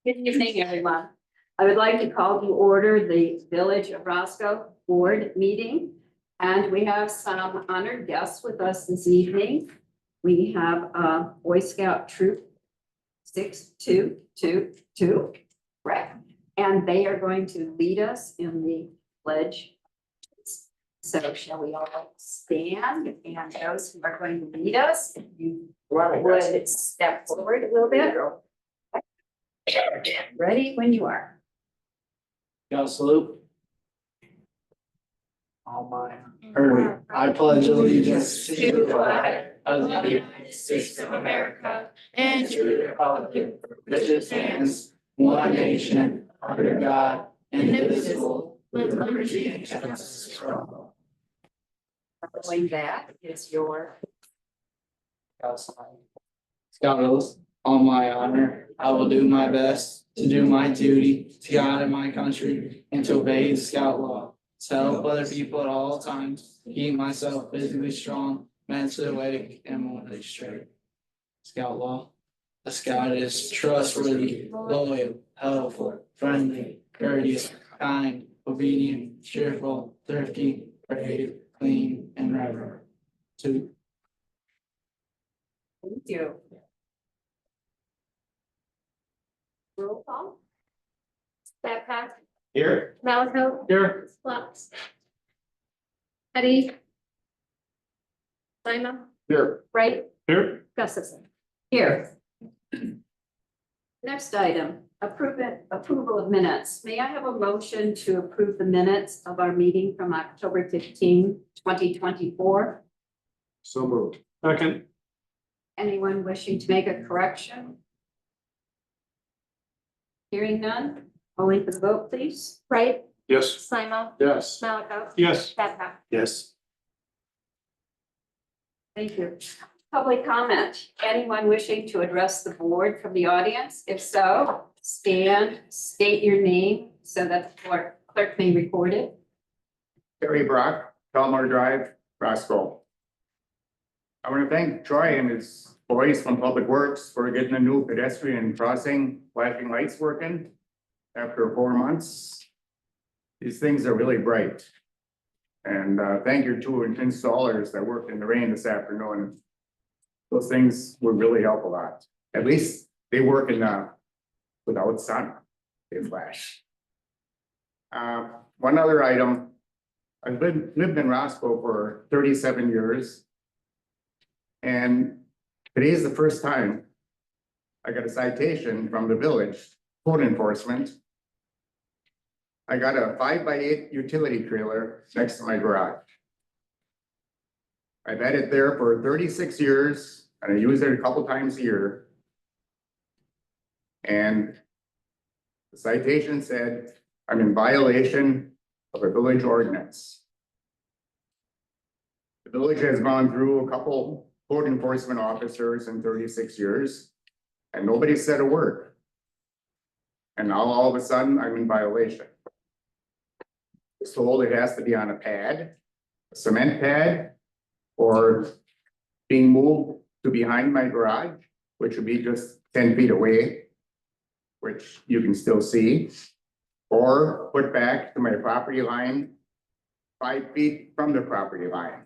Good evening, everyone. I would like to call to order the Village of Roscoe Board meeting. And we have some honored guests with us this evening. We have a Boy Scout Troop 6222, correct? And they are going to lead us in the pledge. So shall we all stand, and those who are going to lead us, if you would step forward a little bit. Ready when you are. Y'all salute. All mine. I pledge allegiance to the flag of the United States of America and to the republic for which it stands, one nation, under God, indivisible, with liberty and justice for all. Following that is your. Scout oath. On my honor, I will do my best to do my duty to God and my country and to obey the Scout law. To help other people at all times, keep myself physically strong, mentally awake, and morally straight. Scout law. A scout is trustworthy, loyal, helpful, friendly, courteous, kind, obedient, cheerful, thrifty, brave, clean, and reverent. Two. Thank you. Roll call. Babcock, Here. Malaco, Here. Lux. Eddie. Simon, Here. Wright, Here. Gustafson. Here. Next item, approval of minutes. May I have a motion to approve the minutes of our meeting from October 15, 2024? So moved. Second. Anyone wishing to make a correction? Hearing none, calling for the vote, please. Wright, Yes. Simon, Yes. Malaco, Yes. Babcock. Yes. Thank you. Public comment. Anyone wishing to address the board from the audience? If so, stand, state your name so that the clerk may record it. Terry Brock, Belmar Drive, Roscoe. I want to thank Troy and his boys from Public Works for getting a new pedestrian crossing, flashing lights working after 4 months. These things are really bright. And thank your two installers that worked in the rain this afternoon. Those things would really help a lot. At least they work in without sun, they flash. One other item. I've lived in Roscoe for 37 years. And today is the first time I got a citation from the village code enforcement. I got a 5x8 utility trailer next to my garage. I've had it there for 36 years and I use it a couple times a year. And the citation said I'm in violation of a village ordinance. The village has gone through a couple code enforcement officers in 36 years and nobody said a word. And now all of a sudden I'm in violation. It's told it has to be on a pad, a cement pad, or being moved to behind my garage, which would be just 10 feet away, which you can still see, or put back to my property line 5 feet from the property line.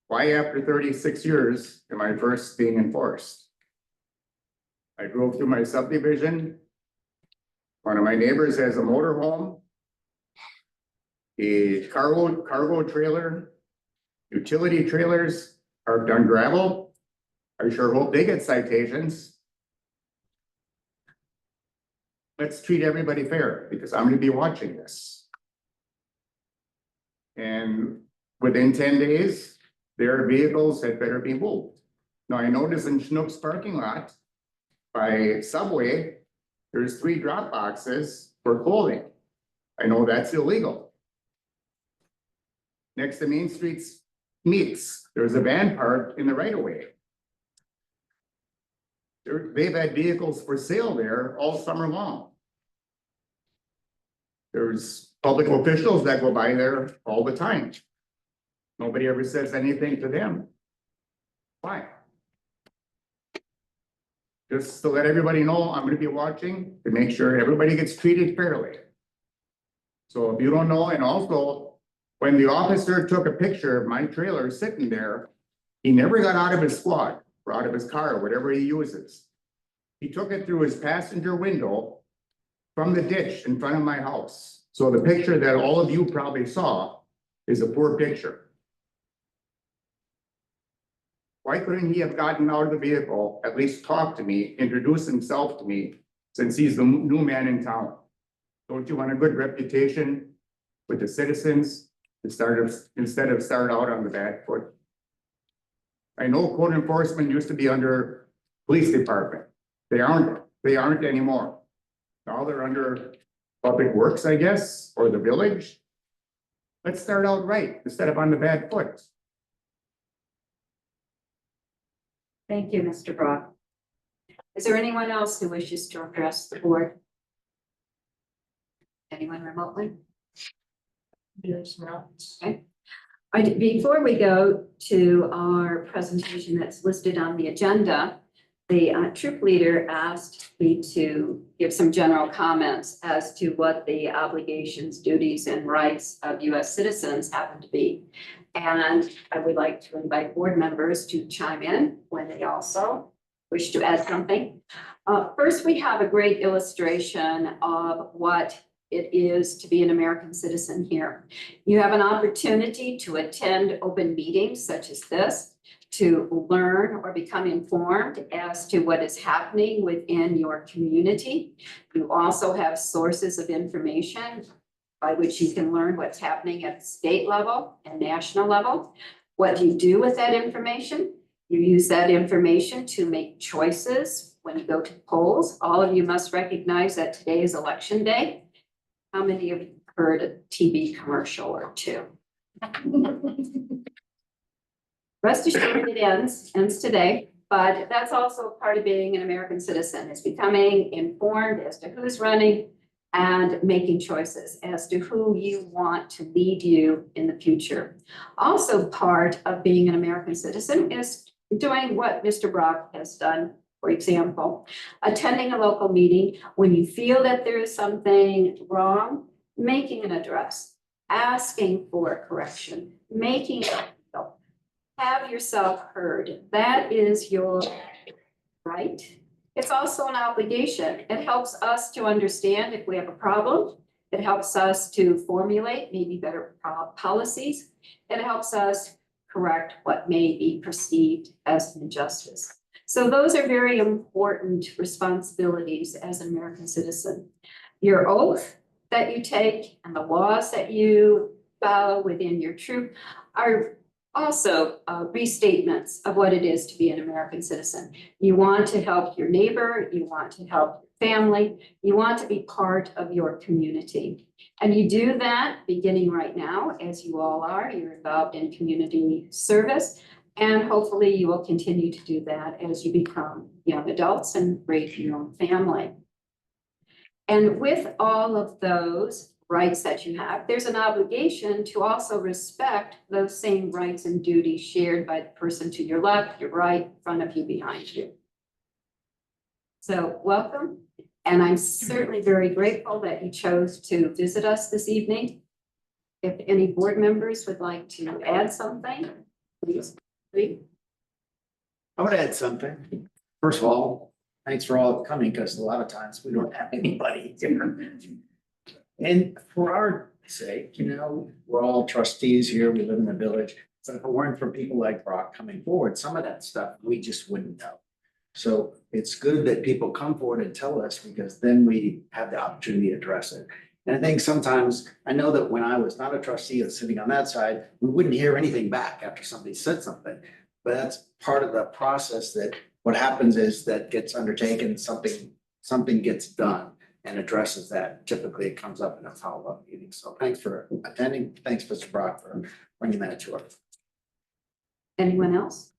Why after 36 years am I first being enforced? I drove through my subdivision. One of my neighbors has a motorhome, a cargo trailer, utility trailers parked on gravel. I sure hope they get citations. Let's treat everybody fair because I'm going to be watching this. And within 10 days, their vehicles had better be moved. Now I noticed in Schnook's parking lot by Subway, there's 3 drop boxes for clothing. I know that's illegal. Next to Main Street's Meats, there's a van parked in the right of way. They've had vehicles for sale there all summer long. There's public officials that go by there all the time. Nobody ever says anything to them. Why? Just to let everybody know, I'm gonna be watching to make sure everybody gets treated fairly. So if you don't know, and also, when the officer took a picture of my trailer sitting there, he never got out of his squad, or out of his car, whatever he uses. He took it through his passenger window from the ditch in front of my house. So the picture that all of you probably saw is a poor picture. Why couldn't he have gotten out of the vehicle, at least talk to me, introduce himself to me, since he's the new man in town? Don't you want a good reputation with the citizens instead of start out on the back foot? I know code enforcement used to be under police department. They aren't anymore. Now they're under public works, I guess, or the village. Let's start out right instead of on the bad foot. Thank you, Mr. Brock. Is there anyone else who wishes to address the board? Anyone remotely? Yes, no. Okay. Before we go to our presentation that's listed on the agenda, the troop leader asked me to give some general comments as to what the obligations, duties, and rights of U.S. citizens happen to be. And I would like to invite board members to chime in when they also wish to add something. First, we have a great illustration of what it is to be an American citizen here. You have an opportunity to attend open meetings such as this, to learn or become informed as to what is happening within your community. You also have sources of information by which you can learn what's happening at the state level and national level. What do you do with that information? You use that information to make choices when you go to polls. All of you must recognize that today is election day. How many of you heard a TV commercial or two? Rest assured it ends today, but that's also part of being an American citizen, is becoming informed as to who's running and making choices as to who you want to lead you in the future. Also part of being an American citizen is doing what Mr. Brock has done. For example, attending a local meeting when you feel that there is something wrong, making an address, asking for a correction, making a appeal, have yourself heard. That is your right. It's also an obligation. It helps us to understand if we have a problem. It helps us to formulate maybe better policies. It helps us correct what may be perceived as an injustice. So those are very important responsibilities as an American citizen. Your oath that you take and the laws that you follow within your troop are also restatements of what it is to be an American citizen. You want to help your neighbor, you want to help your family, you want to be part of your community. And you do that beginning right now, as you all are. You're involved in community service. And hopefully you will continue to do that as you become young adults and raise your own family. And with all of those rights that you have, there's an obligation to also respect those same rights and duties shared by the person to your left, your right, in front of you, behind you. So welcome. And I'm certainly very grateful that you chose to visit us this evening. If any board members would like to add something, please. I would add something. First of all, thanks for all coming, because a lot of times we don't have anybody here. And for our sake, we're all trustees here, we live in the village. So if it weren't for people like Brock coming forward, some of that stuff we just wouldn't know. So it's good that people come forward and tell us, because then we have the opportunity to address it. And I think sometimes, I know that when I was not a trustee and sitting on that side, we wouldn't hear anything back after somebody said something. But that's part of the process, that what happens is that gets undertaken, something gets done and addresses that. Typically it comes up in a follow-up meeting. So thanks for attending. Thanks, Mr. Brock, for bringing that to us. Anyone else?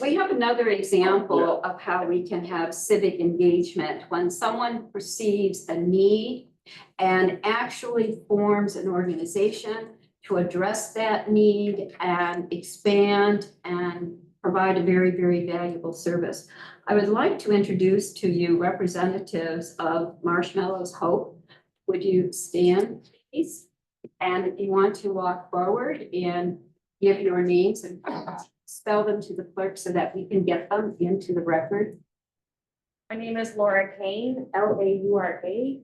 We have another example of how we can have civic engagement when someone perceives a need and actually forms an organization to address that need and expand and provide a very, very valuable service. I would like to introduce to you representatives of Marshmallows Hope. Would you stand, please? And if you want to walk forward and give your names and spell them to the clerk so that we can get them into the record. My name is Laura Kane, Laura Kane,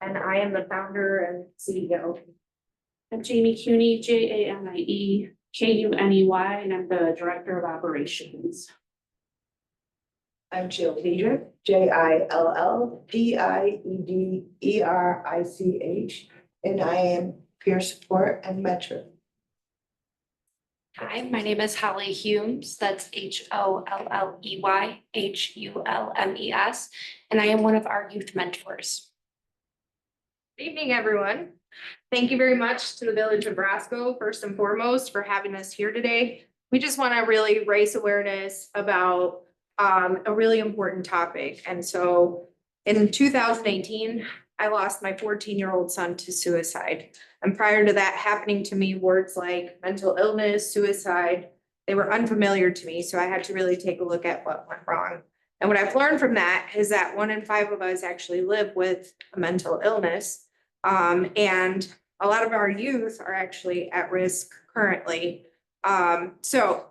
and I am the founder and CEO. I'm Jamie Cuny, JAMIE, and I'm the Director of Operations. I'm Jill Diedrich, JILLDIEDERICH, and I am peer support and mentor. Hi, my name is Holly Humes. That's HOLLEYHULMES, and I am one of our youth mentors. Good evening, everyone. Thank you very much to the Village of Brasco, first and foremost, for having us here today. We just want to really raise awareness about a really important topic. And so in 2018, I lost my 14-year-old son to suicide. And prior to that happening to me, words like mental illness, suicide, they were unfamiliar to me. So I had to really take a look at what went wrong. And what I've learned from that is that 1 in 5 of us actually live with a mental illness. And a lot of our youth are actually at risk currently. So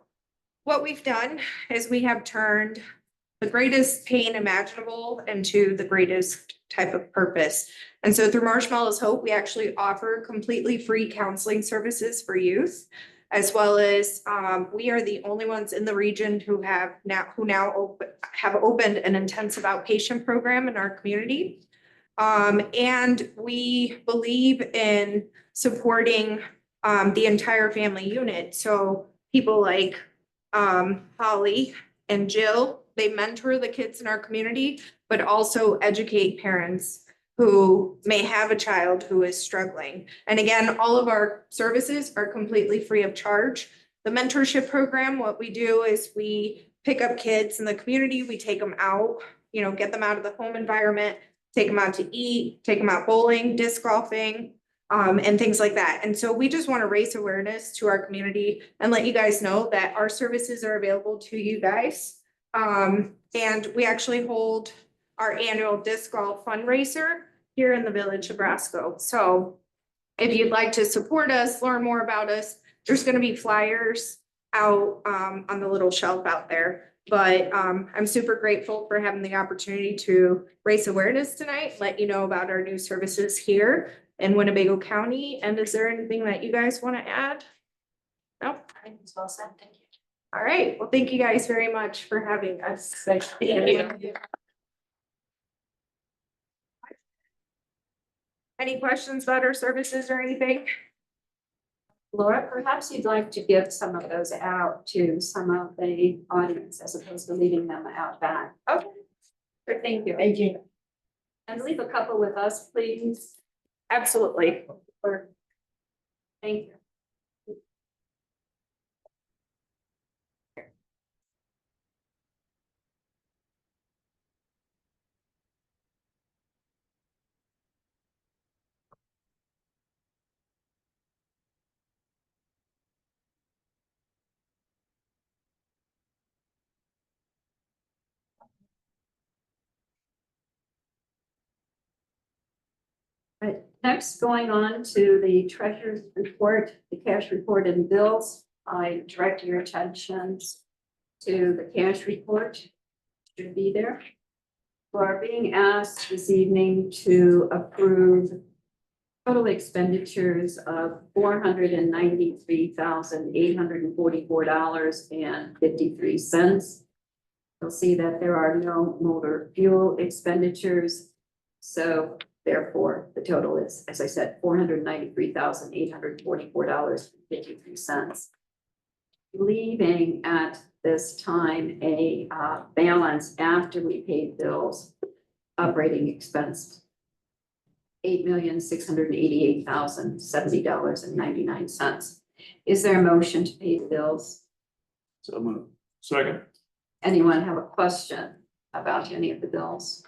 what we've done is we have turned the greatest pain imaginable into the greatest type of purpose. And so through Marshmallows Hope, we actually offer completely free counseling services for youth, as well as we are the only ones in the region who have now opened an intensive outpatient program in our community. And we believe in supporting the entire family unit. So people like Holly and Jill, they mentor the kids in our community, but also educate parents who may have a child who is struggling. And again, all of our services are completely free of charge. The mentorship program, what we do is we pick up kids in the community, we take them out, get them out of the home environment, take them out to eat, take them out bowling, disc golfing, and things like that. And so we just want to raise awareness to our community and let you guys know that our services are available to you guys. And we actually hold our annual disc golf fundraiser here in the Village of Brasco. So if you'd like to support us, learn more about us, there's going to be flyers out on the little shelf out there. But I'm super grateful for having the opportunity to raise awareness tonight, let you know about our new services here in Winnebago County. And is there anything that you guys want to add? No, I think it's well said. Thank you. All right. Well, thank you guys very much for having us. Thank you. Any questions about our services or anything? Laura, perhaps you'd like to give some of those out to some of the audience as opposed to leaving them out back. Okay. Sure, thank you. Thank you. And leave a couple with us, please. Absolutely. Or, thank you. Right, next, going on to the treasurer's report, the cash report and bills. I direct your attention to the cash report. Should be there. We are being asked this evening to approve total expenditures of $493,844.53. You'll see that there are no motor fuel expenditures. So therefore, the total is, as I said, $493,844.53. Leaving at this time a balance after we paid bills, operating expense, $8,688,070.99. Is there a motion to pay the bills? So move. Second. Anyone have a question about any of the bills?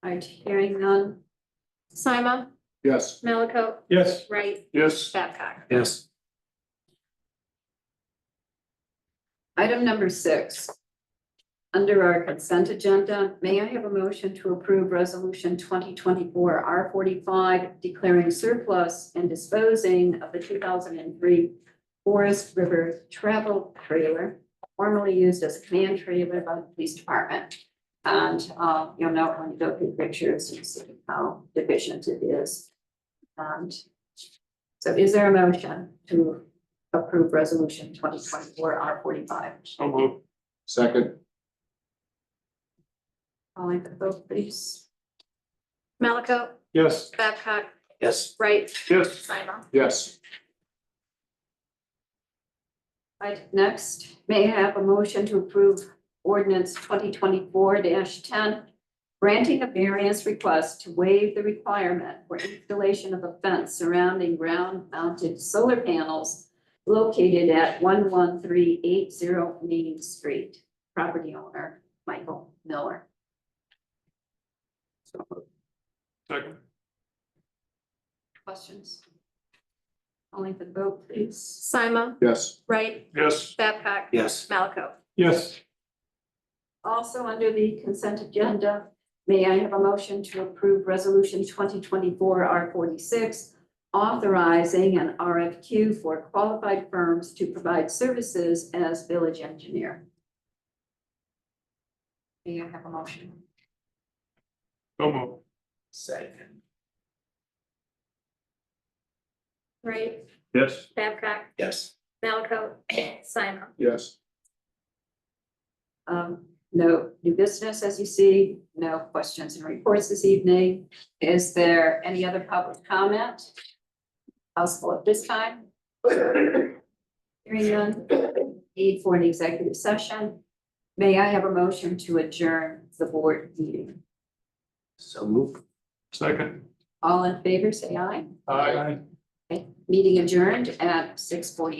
All right, hearing none. Sima, Yes. Malaco, Yes. Wright, Yes. Babcock. Yes. Item number 6. Under our consent agenda, may I have a motion to approve resolution 2024 R45 declaring surplus and disposing of the 2003 Forest River travel trailer, formerly used as a command trailer by the police department. And you'll note when you go through pictures, you see how deficient it is. And so is there a motion to approve resolution 2024 R45? So moved. Second. Calling the vote, please. Malaco, Yes. Babcock, Yes. Wright, Yes. Sima. Yes. Right, next, may I have a motion to approve ordinance 2024-10, granting a variance request to waive the requirement for installation of a fence surrounding ground-mounted solar panels located at 11380 Main Street. Property owner, Michael Miller. Second. Questions? Calling for the vote, please. Sima, Yes. Wright, Yes. Babcock, Yes. Malaco. Yes. Also, under the consent agenda, may I have a motion to approve resolution 2024 R46, authorizing an RFQ for qualified firms to provide services as village engineer? May I have a motion? So moved. Second. Wright, Yes. Babcock, Yes. Malaco, Sima. Yes. No new business, as you see, no questions and reports this evening. Is there any other public comment? Possible at this time? Hearing none, need for an executive session. May I have a motion to adjourn the board meeting? So move. Second. All in favor, say aye. Aye. Okay, meeting adjourned at 6:48.